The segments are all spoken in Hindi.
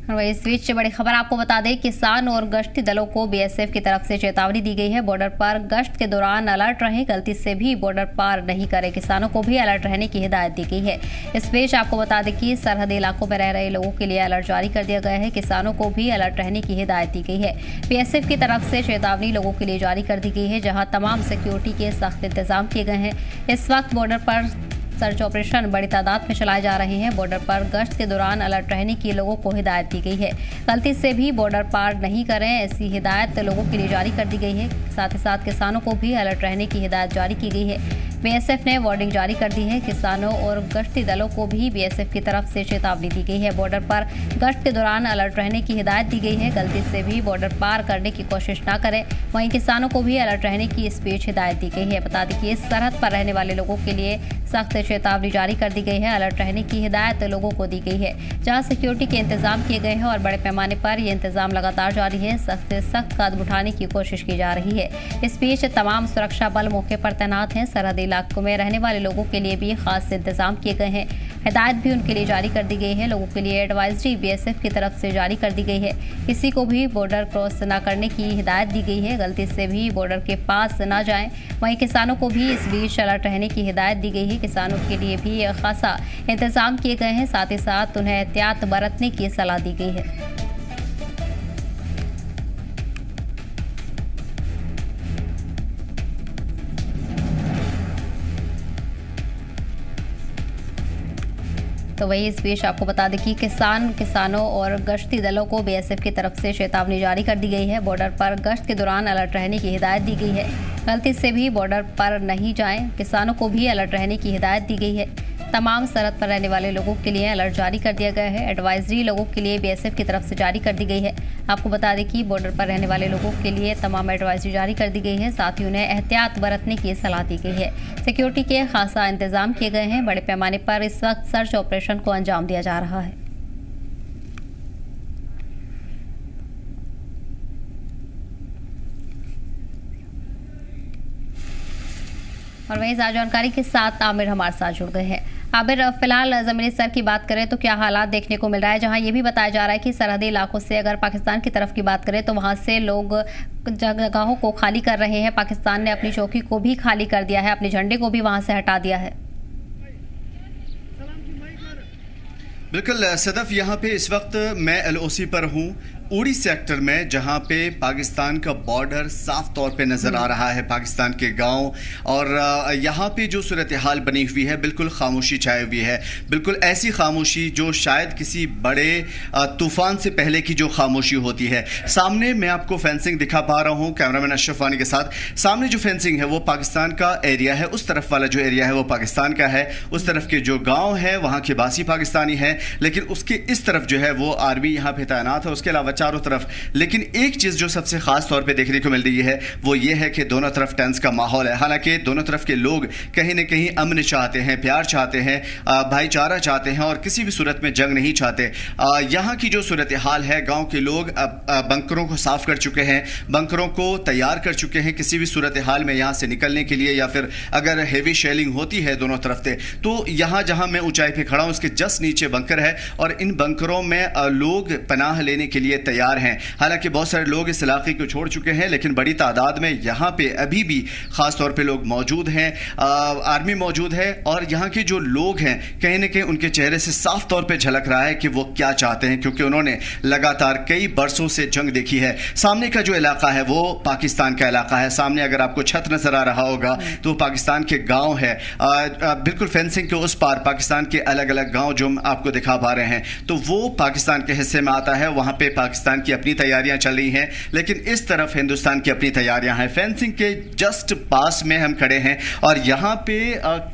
वहीं इस बीच बड़ी खबर आपको बता दें, किसान और गश्ती दलों को बीएसएफ की तरफ से चेतावनी दी गई है। बॉर्डर पर गश्त के दौरान अलर्ट रहें, गलती से भी बॉर्डर पार नहीं करें। किसानों को भी अलर्ट रहने की हिदायत दी गई है। इस बीच आपको बता दें कि सरहदी इलाकों में रह रहे लोगों के लिए अलर्ट जारी कर दिया गया है। किसानों को भी अलर्ट रहने की हिदायत दी गई है। बीएसएफ की तरफ से चेतावनी लोगों के लिए जारी कर दी गई है, जहाँ तमाम सिक्योरिटी के सख्त इंतजाम किए गए हैं। इस वक्त बॉर्डर पर सर्च ऑपरेशन बड़ी तादाद में चलाए जा रहे हैं। बॉर्डर पर गश्त के दौरान अलर्ट रहने की लोगों को हिदायत दी गई है। गलती से भी बॉर्डर पार नहीं करें, ऐसी हिदायत लोगों के लिए जारी कर दी गई है। साथ ही साथ किसानों को भी अलर्ट रहने की हिदायत जारी की गई है। बीएसएफ ने वार्निंग जारी कर दी है। किसानों और गश्ती दलों को भी बीएसएफ की तरफ से चेतावनी दी गई है। बॉर्डर पर गश्त के दौरान अलर्ट रहने की हिदायत दी गई है। गलती से भी बॉर्डर पार करने की कोशिश ना करें। वहीं किसानों को भी अलर्ट रहने की इस बीच हिदायत दी गई है। बता दें कि इस सरहद पर रहने वाले लोगों के लिए सख्त चेतावनी जारी कर दी गई है। अलर्ट रहने की हिदायत लोगों को दी गई है, जहां सिक्योरिटी के इंतजाम किए गए हैं और बड़े पैमाने पर ये इंतजाम लगातार जारी है। सख्त से सख्त कदम उठाने की कोशिश की जा रही है। इस बीच तमाम सुरक्षा बल मौके पर तैनात हैं। सरहदी इलाकों में रहने वाले लोगों के लिए भी खास इंतजाम किए गए हैं। हिदायत भी उनके लिए जारी कर दी गई है। लोगों के लिए एडवाइजरी बीएसएफ की तरफ से जारी कर दी गई है। किसी को भी बॉर्डर क्रॉस न करने की हिदायत दी गई है। गलती से भी बॉर्डर के पास न जाएं। वहीं किसानों को भी इस बीच अलर्ट रहने की हिदायत दी गई है। किसानों के लिए भी खासा इंतजाम किए गए हैं। साथ ही साथ उन्हें एहतियात बरतने की सलाह दी गई है। तो वही इस बीच आपको बता दें कि किसानों और गश्ती दलों को बीएसएफ की तरफ से चेतावनी जारी कर दी गई है। बॉर्डर पर गश्त के दौरान अलर्ट रहने की हिदायत दी गई है। गलती से भी बॉर्डर पर नहीं जाएं। किसानों को भी अलर्ट रहने की हिदायत दी गई है। तमाम सरहद पर रहने वाले लोगों के लिए अलर्ट जारी कर दिया गया है। एडवाइजरी लोगों के लिए बीएसएफ की तरफ से जारी कर दी गई है। आपको बता दें कि बॉर्डर पर रहने वाले लोगों के लिए तमाम एडवाइजरी जारी कर दी गई है। साथ ही उन्हें एहतियात बरतने की सलाह दी गई है। सिक्योरिटी के खासा इंतजाम किए गए हैं। बड़े पैमाने पर इस वक्त सर्च ऑपरेशन को अंजाम दिया जा रहा है। और वहीं इस जानकारी के साथ आमिर हमारे साथ जुड़ गए हैं। आमिर, फिलहाल ज़मीनी स्तर की बात करें तो क्या हालात देखने को मिल रहा है, जहां ये भी बताया जा रहा है कि सरहदी इलाकों से अगर पाकिस्तान की तरफ की बात करें तो वहां से लोग जगहों को खाली कर रहे हैं। पाकिस्तान ने अपनी चौकी को भी खाली कर दिया है, अपने झंडे को भी वहां से हटा दिया है। बिल्कुल सदफ, यहाँ पे इस वक्त मैं एलओसी पर हूँ उड़ी सेक्टर में, जहाँ पे पाकिस्तान का बॉर्डर साफ तौर पे नज़र आ रहा है, पाकिस्तान के गांव। और यहाँ पे जो सूरत हाल बनी हुई है, बिल्कुल खामोशी छाई हुई है। बिल्कुल ऐसी खामोशी जो शायद किसी बड़े तूफान से पहले की जो खामोशी होती है। सामने मैं आपको फेंसिंग दिखा पा रहा हूँ कैमरामैन अशरफ वानी के साथ। सामने जो फेंसिंग है वो पाकिस्तान का एरिया है, उस तरफ वाला जो एरिया है वो पाकिस्तान का है। उस तरफ के जो गाँव है वहाँ के बासी पाकिस्तानी है, लेकिन उसके इस तरफ जो है वो आर्मी यहाँ पे तैनात है, उसके अलावा चारों तरफ। लेकिन एक चीज जो सबसे खास तौर पे देखने को मिल रही है वो ये है कि दोनों तरफ टेंस का माहौल है। हालांकि दोनों तरफ के लोग कहीं ना कहीं अमन चाहते हैं, प्यार चाहते हैं, भाईचारा चाहते हैं और किसी भी सूरत में जंग नहीं चाहते। यहाँ की जो सूरत हाल है, गांव के लोग बंकरों को साफ कर चुके हैं, बंकरों को तैयार कर चुके हैं किसी भी सूरत हाल में यहाँ से निकलने के लिए, या फिर अगर हेवी शेलिंग होती है दोनों तरफ से तो यहाँ जहाँ मैं ऊंचाई पे खड़ा हूँ उसके जस्ट नीचे बंकर है और इन बंकरों में लोग पनाह लेने के लिए तैयार हैं। हालांकि बहुत सारे लोग इस इलाके को छोड़ चुके हैं, लेकिन बड़ी तादाद में यहाँ पे अभी भी खास तौर पे लोग मौजूद हैं, आर्मी मौजूद है। और यहाँ के जो लोग हैं कहीं ना कहीं उनके चेहरे से साफ तौर पे झलक रहा है कि वो क्या चाहते हैं, क्योंकि उन्होंने लगातार कई बरसों से जंग देखी है। सामने का जो इलाका है वो पाकिस्तान का इलाका है। सामने अगर आपको छत नजर आ रहा होगा तो पाकिस्तान के गाँव है। बिल्कुल फेंसिंग के उस पार पाकिस्तान के अलग अलग गाँव जो हम आपको दिखा पा रहे हैं तो वो पाकिस्तान के हिस्से में आता है। वहाँ पे पाकिस्तान की अपनी तैयारियां चल रही हैं, लेकिन इस तरफ हिंदुस्तान की अपनी तैयारियां हैं। फेंसिंग के जस्ट पास में हम खड़े हैं और यहाँ पे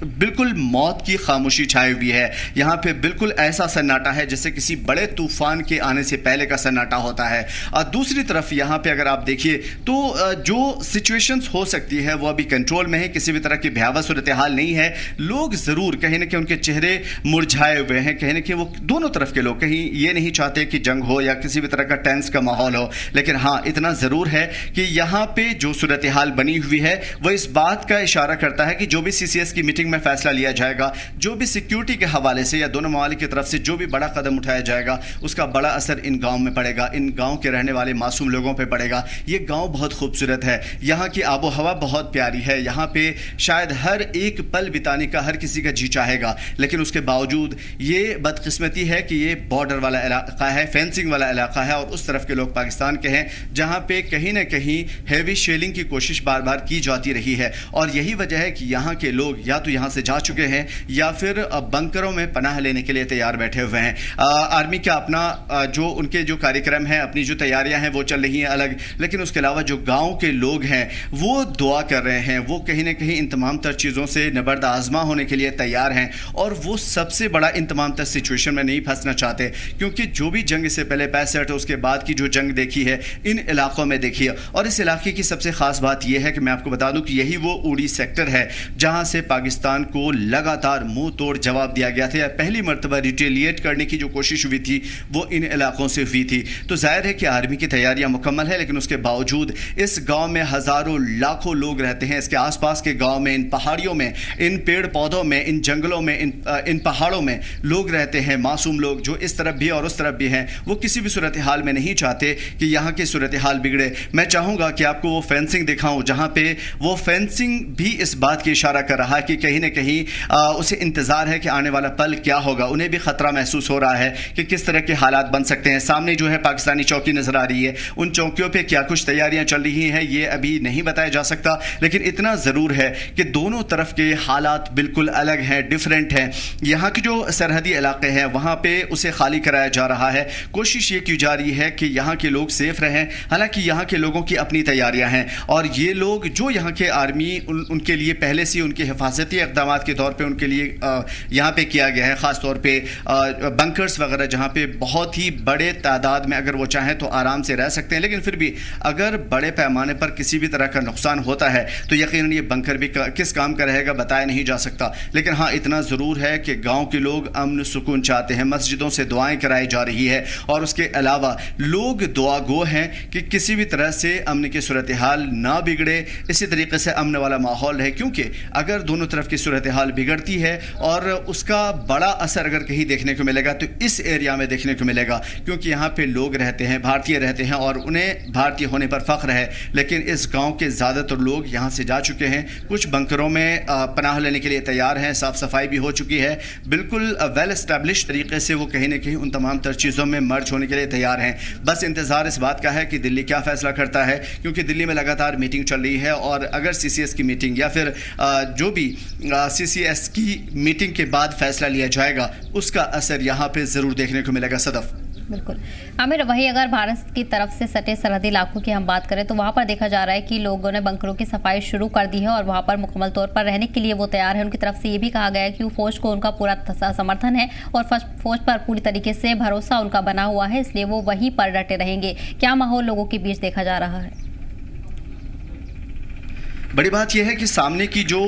बिल्कुल मौत की खामोशी छाई हुई है। यहाँ पे बिल्कुल ऐसा सन्नाटा है जैसे किसी बड़े तूफान के आने से पहले का सन्नाटा होता है। और दूसरी तरफ यहाँ पे अगर आप देखिए तो जो सिचुएशंस हो सकती है वो अभी कंट्रोल में है, किसी भी तरह की भयावह सूरत हाल नहीं है। लोग जरूर कहीं ना कहीं उनके चेहरे मुरझाए हुए हैं, कहीं ना कहीं वो दोनों तरफ के लोग कहीं ये नहीं चाहते कि जंग हो या किसी भी तरह का का टेंस का माहौल हो। लेकिन हाँ, इतना ज़रूर है कि यहाँ पे जो सूरत हाल बनी हुई है वो इस बात का इशारा करता है कि जो भी CCS की मीटिंग में फैसला लिया जाएगा, जो भी सिक्योरिटी के हवाले से या दोनों ममालिक की तरफ से जो भी बड़ा कदम उठाया जाएगा, उसका बड़ा असर इन गाँव में पड़ेगा, इन गाँव के रहने वाले मासूम लोगों पर पड़ेगा। ये गाँव बहुत खूबसूरत है, यहाँ की आबो हवा बहुत प्यारी है, यहाँ पे शायद हर एक पल बिताने का हर किसी का जी चाहेगा। लेकिन उसके बावजूद ये बदकिस्मती है कि ये बॉर्डर वाला इलाका है, फेंसिंग वाला इलाका है और उस तरफ के लोग पाकिस्तान के हैं, जहाँ पे कहीं ना कहीं हैवी शेलिंग की कोशिश बार बार की जाती रही है। और यही वजह है कि यहाँ के लोग या तो यहाँ से जा चुके हैं या फिर बंकरों में पनाह लेने के लिए तैयार बैठे हुए हैं। आर्मी का अपना जो उनके जो कार्यक्रम है, अपनी जो तैयारियां हैं वो चल रही हैं अलग, लेकिन उसके अलावा जो गाँव के लोग हैं वो दुआ कर रहे हैं, वो कहीं ना कहीं इन तमाम तर चीज़ों से नबर्द आजमा होने के लिए तैयार हैं और वो सबसे बड़ा इन तमाम तर सिचुएशन में नहीं फंसना चाहते। क्योंकि जो भी जंग इससे पहले 65 उसके बाद की जो जंग देखी है इन इलाकों में देखी है, और इस इलाके की सबसे ख़ास बात यह है कि मैं आपको बता दूं कि यही वो उड़ी सेक्टर है जहां से पाकिस्तान को लगातार मुंह तोड़ जवाब दिया गया था, या पहली मरतबा रिटेलिएट करने की जो कोशिश हुई थी वो इन इलाकों से हुई थी। तो जाहिर है कि आर्मी की तैयारियां मुकम्मल है, लेकिन उसके बावजूद इस गाँव में हज़ारों लाखों लोग रहते हैं, इसके आसपास के गाँव में, इन पहाड़ियों में, इन पेड़ पौधों में, इन जंगलों में, इन पहाड़ों में लोग रहते हैं, मासूम लोग जो इस तरफ भी और उस तरफ भी हैं। वो किसी भी सूरत हाल में नहीं चाहते कि यहाँ की सूरत हाल बिगड़े। मैं चाहूँगा कि आपको वो फेंसिंग दिखाऊं जहाँ पे वो फेंसिंग भी इस बात की इशारा कर रहा है कि कहीं ना कहीं उसे इंतज़ार है कि आने वाला पल क्या होगा। उन्हें भी ख़तरा महसूस हो रहा है कि किस तरह के हालात बन सकते हैं। सामने जो है पाकिस्तानी चौकी नज़र आ रही है, उन चौकियों पर क्या कुछ तैयारियाँ चल रही हैं ये अभी नहीं बताया जा सकता, लेकिन इतना ज़रूर है कि दोनों तरफ के हालात बिल्कुल अलग हैं, डिफरेंट हैं। यहाँ के जो सरहदी इलाके हैं वहाँ पे उसे खाली कराया जा रहा है, कोशिश ये की जा रही है कि यहाँ के लोग सेफ रहें। हालांकि यहाँ के लोगों की अपनी तैयारियाँ हैं और ये लोग जो यहाँ के आर्मी उनके लिए पहले से उनके हिफाजती इक़दाम के तौर पे उनके लिए यहाँ पे किया गया है, ख़ास तौर पे बंकर्स वगैरह जहाँ पे बहुत ही बड़े तादाद में अगर वो चाहें तो आराम से रह सकते हैं। लेकिन फिर भी अगर बड़े पैमाने पर किसी भी तरह का नुकसान होता है तो यकीनन ये बंकर भी किस काम का रहेगा बताया नहीं जा सकता। लेकिन हाँ, इतना ज़रूर है कि गाँव के लोग अमन सुकून चाहते हैं, मस्जिदों से दुआएं कराई जा रही है और उसके अलावा लोग दुआ गो हैं कि किसी भी तरह से अमन की सूरत हाल ना बिगड़े, इसी तरीके से अमन वाला माहौल है। क्योंकि अगर दोनों तरफ की सूरत हाल बिगड़ती है और उसका बड़ा असर अगर कहीं देखने को मिलेगा तो इस एरिया में देखने को मिलेगा, क्योंकि यहाँ पे लोग रहते हैं, भारतीय रहते हैं और उन्हें भारतीय होने पर फ़ख्र है। लेकिन इस गाँव के ज़्यादातर लोग यहाँ से जा चुके हैं, कुछ बंकरों में पनाह लेने के लिए तैयार हैं, साफ़ सफाई भी हो चुकी है, बिल्कुल वेल एस्टैब्लिश तरीके से वो कहीं ना कहीं उन तमाम तर चीज़ों में मर्ज होने के लिए तैयार हैं। बस इंतज़ार इस बात का है कि दिल्ली क्या फ़ैसला करता है, क्योंकि दिल्ली में लगातार मीटिंग चल रही है और अगर CCS की मीटिंग या फिर जो भी CCS की मीटिंग के बाद फैसला लिया जाएगा उसका असर यहाँ पे ज़रूर देखने को मिलेगा। सदफ बिल्कुल आमिर, वही अगर भारत की तरफ से सटे सरहदी इलाकों की हम बात करें तो वहाँ पर देखा जा रहा है कि लोगों ने बंकरों की सफाई शुरू कर दी है और वहाँ पर मुकम्मल तौर पर रहने के लिए वो तैयार है। उनकी तरफ से ये भी कहा गया है कि फौज को उनका पूरा समर्थन है और फौज पर पूरी तरीके से भरोसा उनका बना हुआ है, इसलिए वो वहीं पर डटे रहेंगे। क्या माहौल लोगों के बीच देखा जा रहा है? बड़ी बात यह है कि सामने की जो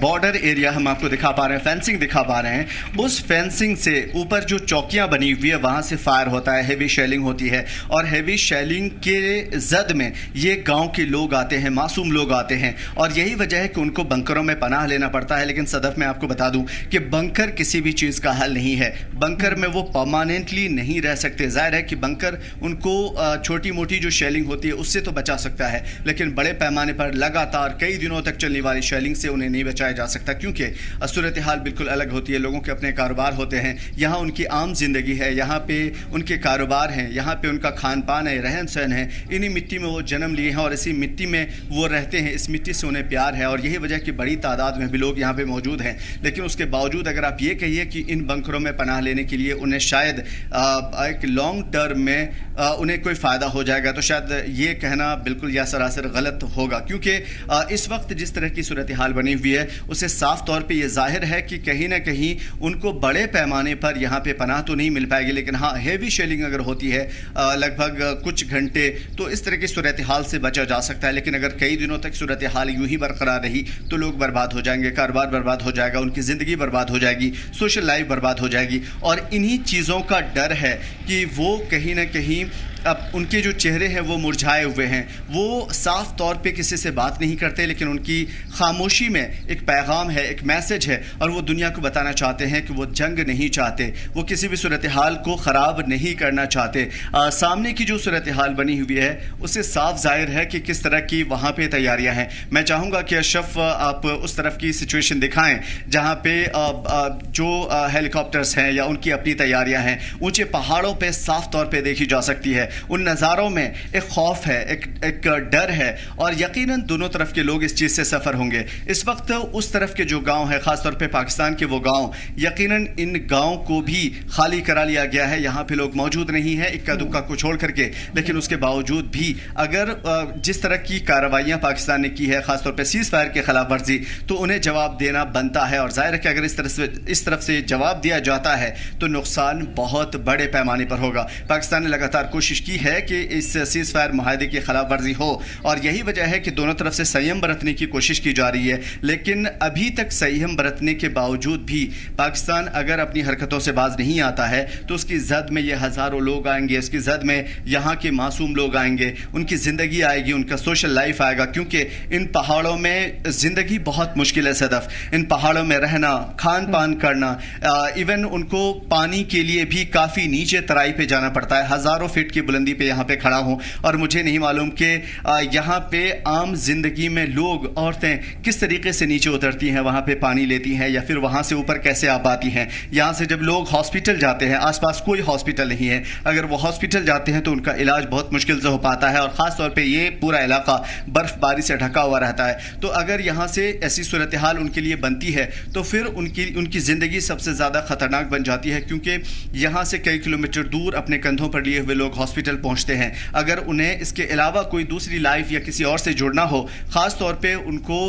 बॉर्डर एरिया हम आपको दिखा पा रहे हैं, फेंसिंग दिखा पा रहे हैं, उस फेंसिंग से ऊपर जो चौकियां बनी हुई है वहां से फायर होता है, हेवी शेलिंग होती है और हेवी शेलिंग के जद में ये गांव के लोग आते हैं, मासूम लोग आते हैं और यही वजह है कि उनको बंकरों में पनाह लेना पड़ता है। लेकिन सदफ मैं आपको बता दूं कि बंकर किसी भी चीज़ का हल नहीं है, बंकर में वो परमानेंटली नहीं रह सकते। जाहिर है कि बंकर उनको छोटी मोटी जो शेलिंग होती है उससे तो बचा सकता है, लेकिन बड़े पैमाने पर लगातार कई दिनों तक चलने वाली शेलिंग से उन्हें नहीं बचाया जा सकता, क्योंकि सूरत हाल बिल्कुल अलग होती है। लोगों के अपने कारोबार होते हैं, यहाँ उनकी आम जिंदगी है, यहाँ पे उनके कारोबार हैं, यहाँ पे उनका खान पान है, रहन सहन है। इन्हीं मिट्टी में वो जन्म लिए हैं और इसी मिट्टी में वो रहते हैं, इस मिट्टी से उन्हें प्यार है और यही वजह कि बड़ी तादाद में भी लोग यहाँ पे मौजूद हैं। लेकिन उसके बावजूद अगर आप ये कहिए कि इन बंकरों में पनाह लेने के लिए उन्हें शायद एक लॉन्ग टर्म में उन्हें कोई फ़ायदा हो जाएगा, तो शायद ये कहना बिल्कुल या सरासर गलत होगा, क्योंकि इस वक्त जिस तरह की सूरत हाल बनी हुई है उसे साफ तौर पे ये जाहिर है कि कहीं ना कहीं उनको बड़े पैमाने पर यहाँ पे पनाह तो नहीं मिल पाएगी। लेकिन हाँ, हेवी शेलिंग अगर होती है लगभग कुछ घंटे, तो इस तरह की सूरत हाल से बचा जा सकता है। लेकिन अगर कई दिनों तक सूरत हाल यूं ही बरकरार रही तो लोग बर्बाद हो जाएंगे, कारोबार बर्बाद हो जाएगा, उनकी ज़िंदगी बर्बाद हो जाएगी, सोशल लाइफ बर्बाद हो जाएगी। और इन्हीं चीज़ों का डर है कि वो कहीं ना कहीं अब उनके जो चेहरे हैं वो मुरझाए हुए हैं, वो साफ तौर पे किसी से बात नहीं करते, लेकिन उनकी खामोशी में एक पैगाम है, एक मैसेज है, और वो दुनिया को बताना चाहते हैं कि वो जंग नहीं चाहते, वो किसी भी सूरत हाल को ख़राब नहीं करना चाहते। सामने की जो सूरत हाल बनी हुई है उससे साफ जाहिर है कि किस तरह की वहाँ पे तैयारियाँ हैं। मैं चाहूँगा कि अशरफ आप उस तरफ की सिचुएशन दिखाएं जहाँ पे जो हेलीकॉप्टर्स हैं या उनकी अपनी तैयारियाँ हैं, ऊंचे पहाड़ों पे साफ तौर पे देखी जा सकती है। उन नज़ारों में एक खौफ है, एक डर है, और यकीनन दोनों तरफ के लोग इस चीज़ से सफ़र होंगे। इस वक्त उस तरफ के जो गाँव हैं, ख़ासतौर पर पाकिस्तान के वो गाँव, यकीनन इन गाँव को भी खाली करा लिया गया है। यहाँ पे लोग मौजूद नहीं है इक्का दुक्का को छोड़ करके, लेकिन उसके बावजूद भी अगर जिस तरह की कार्रवाइयाँ पाकिस्तान ने की है, खासतौर पे सीज़ फायर के खिलाफ वर्जी, तो उन्हें जवाब देना बनता है। और जाहिर है कि अगर इस तरफ से जवाब दिया जाता है तो नुकसान बहुत बड़े पैमाने पर होगा। पाकिस्तान ने लगातार कोशिश की है कि इस सीज़ फायर मुआहदे की खिलाफ वर्जी हो, और यही वजह है कि दोनों तरफ से संयम बरतने की कोशिश की जा रही है। लेकिन अभी तक संयम बरतने के बावजूद भी पाकिस्तान अगर अपनी हरकतों से बाज नहीं आता है तो उसकी जद में ये हज़ारों लोग आएंगे, उसकी जद में यहाँ के मासूम लोग आएंगे, उनकी ज़िंदगी आएगी, उनका सोशल लाइफ आएगा। क्योंकि इन पहाड़ों में ज़िंदगी बहुत मुश्किल है सदफ, इन पहाड़ों में रहना, खान पान करना, इवन उनको पानी के लिए भी काफ़ी नीचे तराई पे जाना पड़ता है। हज़ारों फीट की बुलंदी पे यहाँ पे खड़ा हूँ और मुझे नहीं मालूम कि यहाँ पे आम जिंदगी में लोग, औरतें किस तरीके से नीचे उतरती हैं, वहाँ पे पानी लेती हैं, या फिर वहाँ से ऊपर कैसे आ पाती हैं। यहाँ से जब लोग हॉस्पिटल जाते हैं, आसपास कोई हॉस्पिटल नहीं है, अगर वो हॉस्पिटल जाते हैं तो उनका इलाज बहुत मुश्किल से हो पाता है, और ख़ास तौर पे ये पूरा इलाका बर्फबारी से ढका हुआ रहता है। तो अगर यहाँ से ऐसी सूरत हाल उनके लिए बनती है तो फिर उनकी ज़िंदगी सबसे ज़्यादा ख़तरनाक बन जाती है, क्योंकि यहाँ से कई किलोमीटर दूर अपने कंधों पर लिए हुए लोग हॉस्पिटल पहुँचते हैं। अगर उन्हें इसके अलावा कोई दूसरी लाइफ या किसी और से जुड़ना हो, ख़ास तौर पे उनको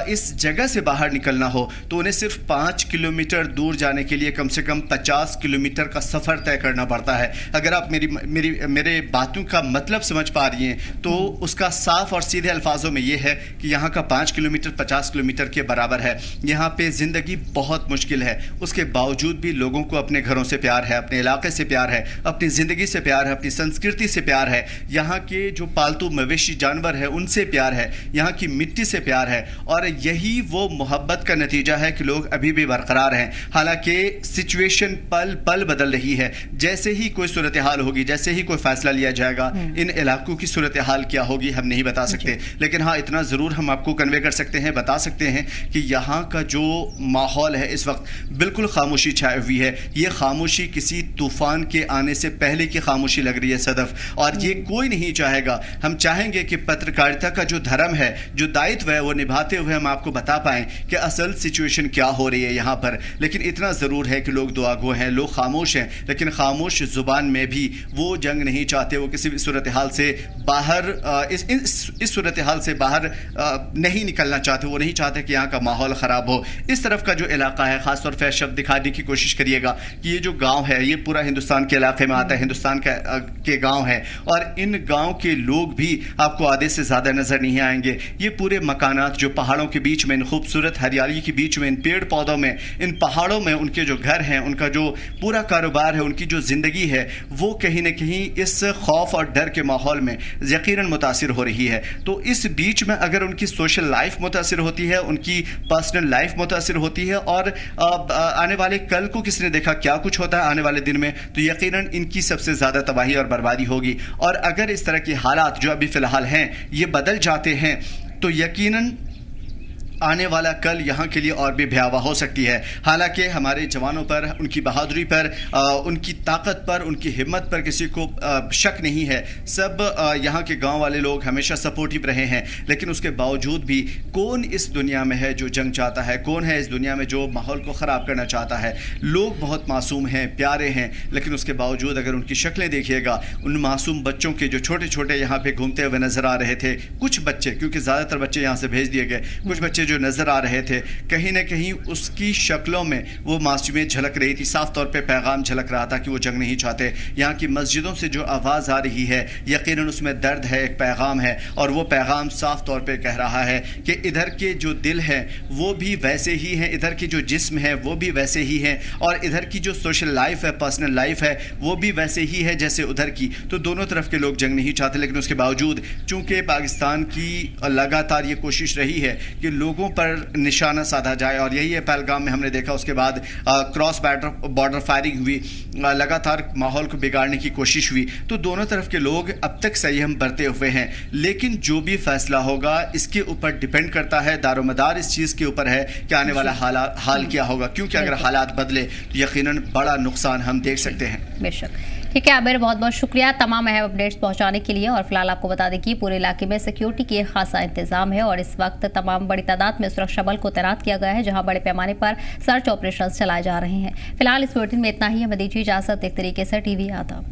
इस जगह से बाहर निकलना हो, तो उन्हें सिर्फ 5 किलोमीटर दूर जाने के लिए कम से कम 50 किलोमीटर का सफ़र तय करना पड़ता है। अगर आप मेरे बातों का मतलब समझ पा रही हैं तो उसका साफ और सीधे अल्फाजों में ये है कि यहाँ का 5 किलोमीटर 50 किलोमीटर के बराबर है। यहाँ पे ज़िंदगी बहुत मुश्किल है, उसके बावजूद भी लोगों को अपने घरों से प्यार है, अपने इलाके से प्यार है, अपनी ज़िंदगी से प्यार है, अपनी संस्कृति से प्यार है, यहाँ के जो पालतू मवेशी जानवर है उनसे प्यार है, यहाँ की मिट्टी से प्यार है, और यही वो मोहब्बत का नतीजा है कि लोग अभी भी बरकरार हैं। हालांकि सिचुएशन पल पल बदल रही है। जैसे ही कोई सूरत हाल होगी, जैसे ही कोई फैसला लिया जाएगा, इन इलाकों की सूरत हाल क्या होगी हम नहीं बता सकते, लेकिन हाँ इतना ज़रूर हम आपको कन्वे कर सकते हैं, बता सकते हैं कि यहाँ का जो माहौल है इस वक्त बिल्कुल खामोशी छाई हुई है। ये खामोशी किसी तूफान के आने से पहले की खामोशी लग रही है सदफ, और ये कोई नहीं चाहेगा। हम चाहेंगे कि पत्रकारिता का जो धर्म है, जो दायित्व है, वो निभाते हुए हम आपको बता पाएं कि असल सिचुएशन क्या हो रही है यहाँ पर। लेकिन इतना ज़रूर है कि लोग दुआगो हैं, लोग खामोश हैं, लेकिन खामोश ज़ुबान में भी वो जंग नहीं चाहते, वो किसी भी सूरत हाल से बाहर इस सूरत हाल से बाहर नहीं निकलना चाहते। वो नहीं चाहते कि यहाँ का माहौल ख़राब हो। इस तरफ का जो इलाका है, ख़ासतौर पर शब्द दिखाने की कोशिश करिएगा कि ये जो गाँव है ये पूरा हिंदुस्तान के इलाके में आता है, हिंदुस्तान के गाँव है, और इन गाँव के लोग भी आपको आधे से ज़्यादा नज़र नहीं आएंगे। ये पूरे मकानात जो पहाड़ों के बीच में, इन खूबसूरत हरियाली के बीच में, इन पेड़ पौधों में, इन पहाड़ों में उनके जो घर हैं, उनका जो पूरा कारोबार है, उनकी जो ज़िंदगी है, वो कहीं ना कहीं इस खौफ और डर के माहौल में यकीनन मुतासिर हो रही है। तो इस बीच में अगर उनकी सोशल लाइफ मुतासिर होती है, उनकी पर्सनल लाइफ मुतासिर होती है, और आने वाले कल को किसने देखा क्या कुछ होता है आने वाले दिन में, तो यकीनन इनकी सबसे ज़्यादा तबाही और बर्बादी होगी। और अगर इस तरह के हालात जो अभी फ़िलहाल हैं ये बदल जाते हैं तो यकीनन आने वाला कल यहाँ के लिए और भी भयावह हो सकती है। हालांकि हमारे जवानों पर, उनकी बहादुरी पर, उनकी ताकत पर, उनकी हिम्मत पर किसी को शक नहीं है। सब यहाँ के गांव वाले लोग हमेशा सपोर्टिव रहे हैं, लेकिन उसके बावजूद भी कौन इस दुनिया में है जो जंग चाहता है, कौन है इस दुनिया में जो माहौल को ख़राब करना चाहता है। लोग बहुत मासूम हैं, प्यारे हैं, लेकिन उसके बावजूद अगर उनकी शक्लें देखिएगा, उन मासूम बच्चों के जो छोटे छोटे यहाँ पे घूमते हुए नज़र आ रहे थे, कुछ बच्चे, क्योंकि ज़्यादातर बच्चे यहाँ से भेज दिए गए, कुछ बच्चे जो नज़र आ रहे थे, कहीं ना कहीं उसकी शक्लों में वो मासूमियत झलक रही थी। साफ तौर पे पैगाम झलक रहा था कि वो जंग नहीं चाहते। यहाँ की मस्जिदों से जो आवाज़ आ रही है, यकीनन उसमें दर्द है, एक पैगाम है, और वो पैगाम साफ तौर पे कह रहा है कि इधर के जो दिल हैं वो भी वैसे ही हैं, इधर की जो जिस्म है वो भी वैसे ही हैं, और इधर की जो सोशल लाइफ है, पर्सनल लाइफ है, वो भी वैसे ही है जैसे उधर की। तो दोनों तरफ के लोग जंग नहीं चाहते, लेकिन उसके बावजूद चूंकि पाकिस्तान की लगातार ये कोशिश रही है कि लोगों पर निशाना साधा जाए, और यही है पहलगाम में हमने देखा। उसके बाद क्रॉस बॉर्डर फायरिंग हुई, लगातार माहौल को बिगाड़ने की कोशिश हुई। तो दोनों तरफ के लोग अब तक संयम बरते हुए हैं, लेकिन जो भी फैसला होगा इसके ऊपर डिपेंड करता है, दारोमदार इस चीज़ के ऊपर है कि आने वाला हाल क्या होगा, क्योंकि अगर हालात बदले तो यकीनन बड़ा नुकसान हम देख सकते हैं। बेशक। ठीक है आबिर, बहुत बहुत शुक्रिया तमाम अहम अपडेट्स पहुंचाने के लिए। और फिलहाल आपको बता दें कि पूरे इलाके में सिक्योरिटी के खासा इंतजाम है, और इस वक्त तमाम बड़ी तादाद में सुरक्षा बल को तैनात किया गया है, जहां बड़े पैमाने पर सर्च ऑपरेशन चलाए जा रहे हैं। फिलहाल इस बुलेटिन में इतना ही। हमें दीजिए इजाजत। एक तरीके से टीवी आता।